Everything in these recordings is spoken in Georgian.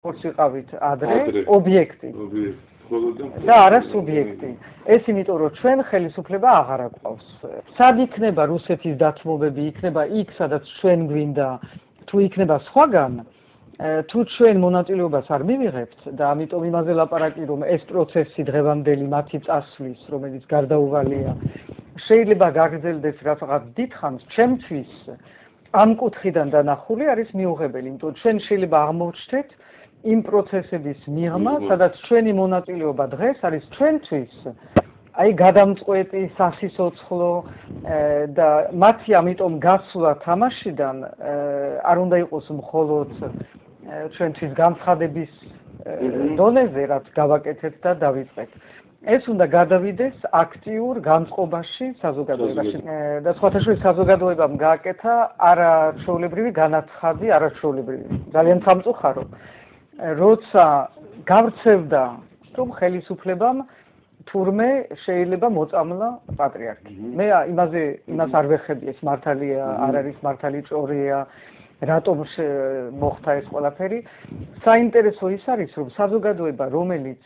როგორც ვიყავით ადრე ობიექტი და არა სუბიექტი. ეს იმიტომ რომ ჩვენ ხელისუფლება აღარ აგვყავს. სად იქნება რუსეთის დათმობები, იქნება იქ, სადაც ჩვენ გვინდა, თუ იქნება სხვაგან, თუ ჩვენ მონაწილეობას არ მივიღებთ და ამიტომ იმაზე ლაპარაკი რომ ეს პროცესი დღევანდელი მათი წასვლის, რომელიც გარდაუვალია, შეიძლება გაგრძელდეს რაღაც დიდხანს, ჩემთვის ამ კუთხიდან დანახული არის მიუღებელი, იმიტომ ჩვენ შეიძლება აღმოჩნდეთ იმ პროცესების მიღმა, სადაც ჩვენი მონაწილეობა დღეს არის ჩვენთვის აი გადამწყვეტი, სასიცოცხლო და მათი ამიტომ გასვლა თამაშიდან არ უნდა იყოს მხოლოდ ჩვენთვის განცხადების დონეზე, რაც გავაკეთეთ და დავიწყეთ. ეს უნდა გადავიდეს აქტიურ განწყობაში საზოგადოებაში. და სხვათა შორის საზოგადოებამ გააკეთა არაჩვეულებრივი განაცხადი, არაჩვეულებრივი, ძალიან სამწუხარო. როცა გავრცევდა, რომ ხელისუფლებამ თურმე შეიძლება მოწამლა პატრიარქი. მე იმას არ ვეხები, ეს მართალია, არ არის მართალი ჭორია, რატომ მოხდა ეს ყველაფერი. საინტერესო ის არის, რომ საზოგადოება, რომელიც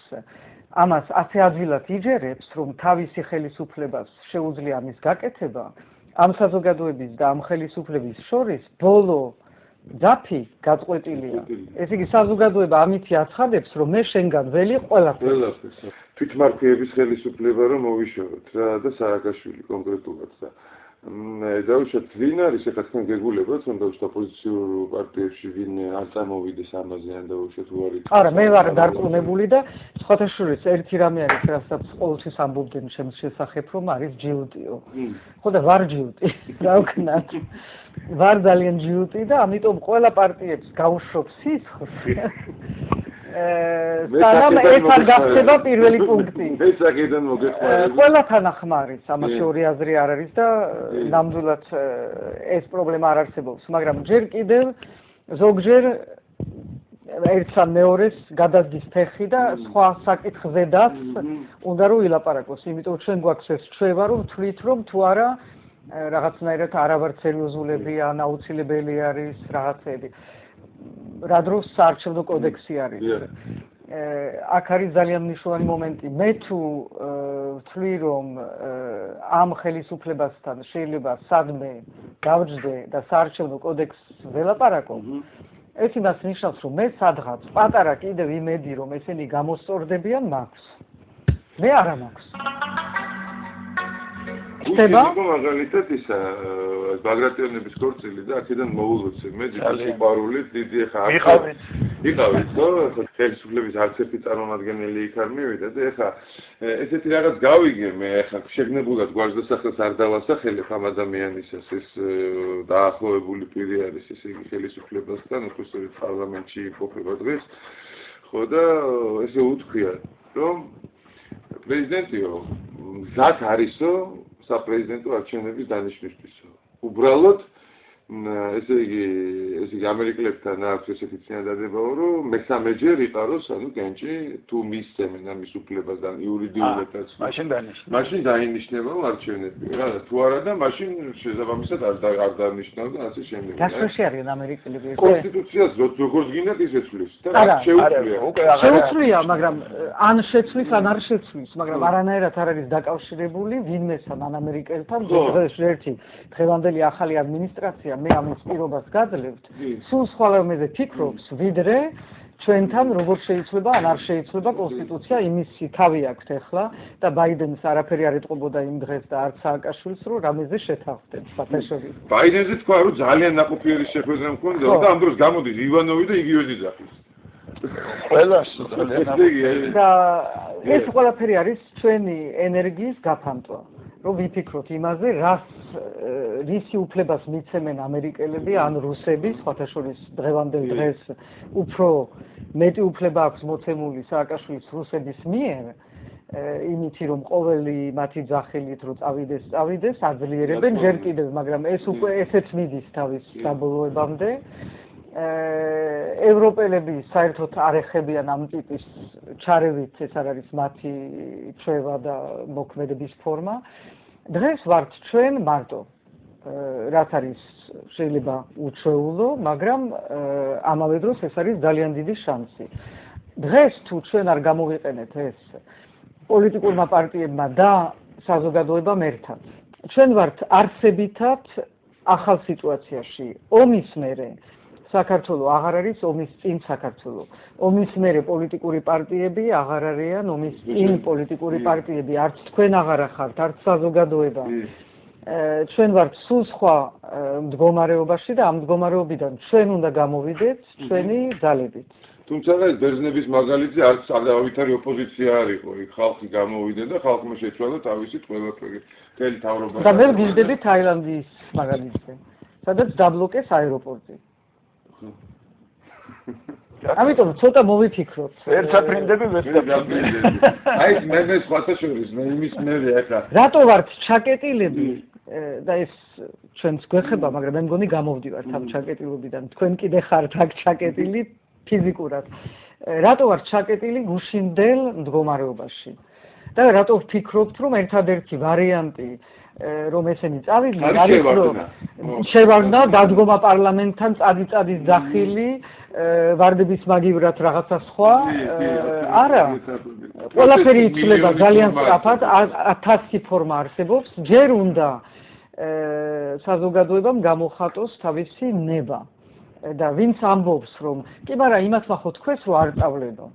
ამას ასე ადვილად იჯერებს, რომ თავისი ხელისუფლებას შეუძლია ამის გაკეთება, ამ საზოგადოების და ამ ხელისუფლების შორის ბოლო ძაფი გაწყვეტილია. ეს იგი საზოგადოება ამით აცხადებს, რომ მე შენგან ველი ყველაფერს. თვითმართველობის ხელისუფლება რომ მოვიშოროთ რა და სააკაშვილი კონკრეტულად და დაუშვათ ვინ არის ახლა თქვენ გეგულებათ, რომ დაუშვათ ოპოზიციურ პარტიებში ვინ არ წამოვიდეს ამაზე ან დაუშვათ უარი. არა, მე ვარ დარწმუნებული და სხვათა შორის ერთი რამე არის, რასაც ყოველთვის ამბობდნენ ჩემს შესახებ, რომ არის ჯიუტიო. ხო და ვარ ჯიუტი, რა ვქნათ. ვარ ძალიან ჯიუტი და ამიტომ ყველა პარტიებს გაუშვებ სისხლს. სანამ ეს არ გახდება პირველი პუნქტი. ეს აქედან მოგეხმარება. ყველა თანახმარის, ამაში ორი აზრი არ არის და ნამდვილად ეს პრობლემა არ არსებობს, მაგრამ ჯერ კიდევ ზოგჯერ ერთს ან მეორეს გადადის ფეხი და სხვა საკითხზედაც უნდა რომ ილაპარაკოს, იმიტომ ჩვენ გვაქვს ეს ჩვევა, რომ ვთვლით, რომ თუ არა რაღაცნაირად არავარ სერიოზულები ან აუცილებელი არის რაღაცები. რა დროს საარჩევნო კოდექსი არის. აქ არის ძალიან მნიშვნელოვანი მომენტი. მე თუ ვთვლი, რომ ამ ხელისუფლებასთან შეიძლება სადმე გავჯდე და საარჩევნო კოდექსს ველაპარაკო, ეს იმას ნიშნავს, რომ მე სადღაც პატარა კიდევ იმედი, რომ ესენი გამოსწორდებიან მაქვს. მე არა მაქვს. ხდება მაგალითად ისა ბაგრატიონების ქორწილი და აქედან მოულოცე მე დიდი სიყვარული დიდი ხა იყავით ხო ხელისუფლების არც ერთი წარმომადგენელი იქ არ მივიდა და ეხა ესეთი რაღაც გავიგე მე ეხა შეგნებულად გვარდასახელს არ დავასახელებ ამ ადამიანისას ეს დაახლოებული პირი არის ესე იგი ხელისუფლებასთან უბრალოდ პარლამენტში იმყოფება დღეს ხო და ესე უთქვია რომ პრეზიდენტიო მზად არისო საპრეზიდენტო არჩევნების დანიშვნისთვისო. უბრალოდ ესე იგი ამერიკელებთან აქვს ესეთი წინადადება, რომ მესამეჯერ იყაროს, ანუ კენჭი თუ მისცემენ ამის უფლებას და იურიდიულადაც. მაშინ დაინიშნება არჩევნები. რა თუ არა და მაშინ შესაბამისად არ დანიშნავს და ასე შემდეგ. გასწრებში არიან ამერიკელები. კონსტიტუციას როგორც გინდათ ის ეცვლის და შეუძლია. შეუძლია, მაგრამ ან შეცვლის, ან არ შეცვლის, მაგრამ არანაირად არ არის დაკავშირებული ვინმესთან ან ამერიკელთან. ერთი დღევანდელი ახალი ადმინისტრაცია მე ამის პირობას გაძლევთ, სულ სხვა რამეზე ფიქრობს, ვიდრე ჩვენთან როგორ შეიძლება ან არ შეიძლება კონსტიტუცია იმისი თავი აქვს ახლა და ბაიდენს არაფერი არ ეტყობოდა იმ დღეს და არც სააკაშვილს რომ რამეზე შეთანხმდნენ საფაშორის. ბაიდენზე თქვა რომ ძალიან ნაყოფიერი შეხვედრა მქონდა და ამ დროს გამოდის ივანოვი და იგივე ძახის. ყველას ძალიან და ეს ყველაფერი არის ჩვენი ენერგიის გაფანტვა. რომ ვიფიქროთ იმაზე, რისი უფლებას მიცემენ ამერიკელები ან რუსები, სხვათა შორის დღევანდელ დღეს უფრო მეტი უფლება აქვს მოცემული სააკაშვილის რუსების მიერ, იმითი რომ ყოველი მათი ძახილით რომ წავიდეს, აძლიერებენ ჯერ კიდევ, მაგრამ ეს უკვე ესეც მიდის თავის საბოლოებამდე. ევროპელები საერთოდ არ ეხებიან ამ ტიპის ჩარევით, ეს არ არის მათი ჩვევა და მოქმედების ფორმა. დღეს ვართ ჩვენ მარტო, რაც არის შეიძლება უჩვეულო, მაგრამ ამავე დროს ეს არის ძალიან დიდი შანსი. დღეს თუ ჩვენ არ გამოვიყენეთ ეს პოლიტიკურმა პარტიებმა და საზოგადოებამ ერთად, ჩვენ ვართ არსებითად ახალ სიტუაციაში. ომის მერე საქართველო აღარ არის ომის წინ საქართველო. ომის მერე პოლიტიკური პარტიები აღარ არიან ომის წინ პოლიტიკური პარტიები. არც თქვენ აღარ ახართ, არც საზოგადოება. ჩვენ ვართ სულ სხვა მდგომარეობაში და ამ მდგომარეობიდან ჩვენ უნდა გამოვიდეთ ჩვენი ძალებით. თუმცა ეს ბერძნების მაგალითზე არც არავითარი ოპოზიცია არ იყო. იქ ხალხი გამოვიდა და ხალხმა შეცვალა თავისი ყველაფერი. მთელი თავრობა. და მე ვგიჟდები თაილანდის მაგალითზე, სადაც დაბლოკეს აეროპორტი. ამიტომ ცოტა მოვიფიქროთ. ერთაფრინდები ვერცაფრინდები. აი მე სხვათა შორის მე იმის მერე ახლა. რატო ვართ ჩაკეტილები და ეს ჩვენს გვეხება, მაგრამ მე მგონი გამოვდივართ ამ ჩაკეტილობიდან. თქვენ კიდე ხართ აქ ჩაკეტილი ფიზიკურად. რატო ვართ ჩაკეტილი გუშინდელ მდგომარეობაში? და რატო ვფიქრობთ, რომ ერთადერთი ვარიანტი რომ ესენი წავიდნენ არის რომ შევარდნა დადგომა პარლამენტთან წადის ძახილი ვარდების მაგივრად რაღაცა სხვა არა ყველაფერი იცვლება ძალიან სწრაფად 1000 ფორმა არსებობს ჯერ უნდა საზოგადოებამ გამოხატოს თავისი ნება და ვინც ამბობს რომ კი მაგრამ იმათ ხო თქვეს რომ არ წავლენო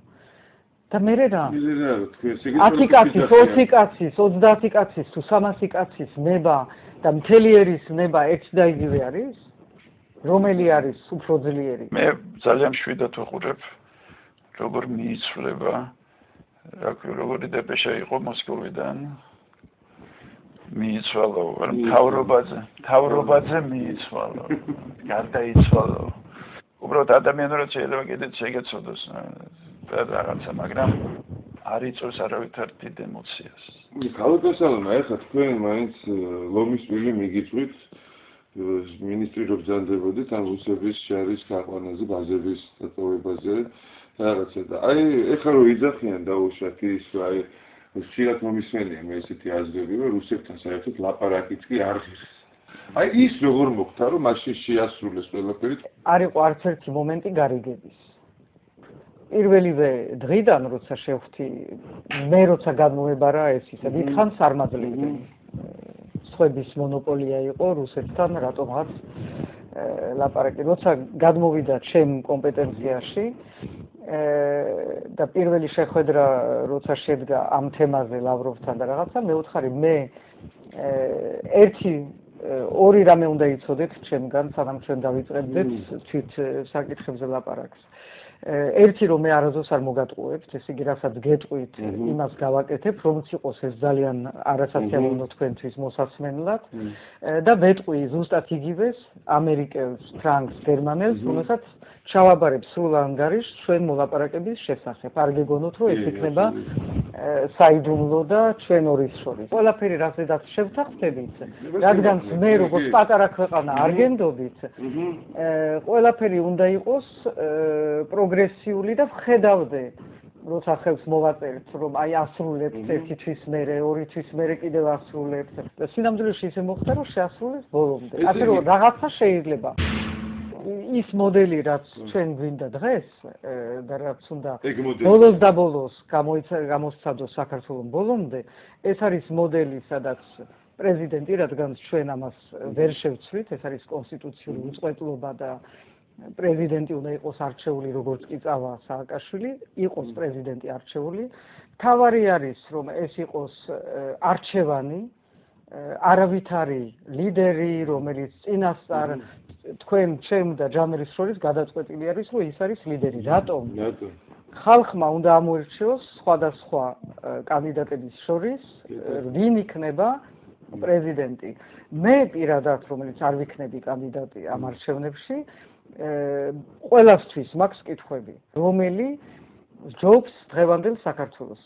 და მე რა 10 კაცის 20 კაცის 30 კაცის თუ 300 კაცის ნება და მთელი ერის ნება ერთ და იგივე არის რომელი არის უფრო ძლიერი მე ძალიან მშვიდად ვუყურებ როგორ მიიცვლება როგორი დეპეშა იყო მოსკოვიდან მიიცვალო მთავრობაზე მიიცვალო გარდაიცვალო უბრალოდ ადამიანურად შეიძლება კიდეც შეგეცოდოს რაღაცა მაგრამ არ იწვევს არავითარ დიდ ემოციას. ქალბატონო, ეხლა თქვენ მაინც ლომის ვილი მიგიწვით მინისტრი რო ბრძანდებოდით ამ რუსების შარის გაყვანაზე, ბაზების დატოვებაზე რაღაცა და აი ეხლა რო იძახიან დაუშვათ ის აი შეიძლება მომისმენია მე ესეთი აზრები რომ რუსებთან საერთოდ ლაპარაკიც კი არ ღირს. აი ის როგორ მოხდა რომ მაშინ შეასრულეს ყველაფერი? არ იყო არც ერთი მომენტი გარიგების. პირველივე დღიდან როცა შევხვდი მე როცა გადმოებარა ეს ისა დიდხანს არ მაძლევდი სხვების მონოპოლია იყო რუსეთთან რატომღაც ლაპარაკი როცა გადმოვიდა ჩემ კომპეტენციაში და პირველი შეხვედრა როცა შედგა ამ თემაზე ლავროვთან და რაღაცა მე ვთხარი მე ორი რამე უნდა იცოდეთ ჩემგან სანამ ჩვენ დავიწყებდეთ თვით საკითხებზე ლაპარაკს ერთი რომ მე არასდროს არ მოგატყუებთ, ესე იგი რასაც გეტყვით, იმას გავაკეთებ, რომც იყოს ეს ძალიან არასასიამოვნო თქვენთვის მოსასმენლად და ვეტყვი ზუსტად იგივეს ამერიკელს, ფრანგს, გერმანელს, რომელსაც ჩავაბარებ სრულ ანგარიშს ჩვენ მოლაპარაკების შესახებ. არ გეგონოთ, რომ ეს იქნება საიდუმლო და ჩვენ ორის შორის. ყველაფერი რასაც შევთანხმდებით, რადგან მე როგორც პატარა ქვეყანა არ გენდობით, ყველაფერი უნდა იყოს პროგრესიული და ვხედავდე, როცა ხელს მოვაწერთ, რომ აი ასრულებთ ერთი თვის მერე, ორი თვის მერე კიდევ ასრულებთ. და სინამდვილეში ისე მოხდა, რომ შეასრულეს ბოლომდე. ასე რომ რაღაცა შეიძლება. ის მოდელი რაც ჩვენ გვინდა დღეს და რაც უნდა ბოლოს და ბოლოს გამოსცადოს საქართველოს ბოლომდე, ეს არის მოდელი, სადაც პრეზიდენტი, რადგან ჩვენ ამას ვერ შევცვლით, ეს არის კონსტიტუციური უწყვეტლობა და პრეზიდენტი უნდა იყოს არჩეული, როგორც კი წავა სააკაშვილი, იყოს პრეზიდენტი არჩეული. თავარი არის, რომ ეს იყოს არჩევანი, არავითარი ლიდერი, რომელიც წინასწარ თქვენ, ჩემ და ჯამერის შორის გადაწყვეტილი არის, რომ ის არის ლიდერი. რატომ? ხალხმა უნდა ამოერჩიოს სხვადასხვა კანდიდატების შორის, ვინ იქნება პრეზიდენტი. მე პირადად, რომელიც არ ვიქნები კანდიდატი ამ არჩევნებში, ყველასთვის მაქვს კითხვები, რომელი ჯობს დღევანდელ საქართველოს.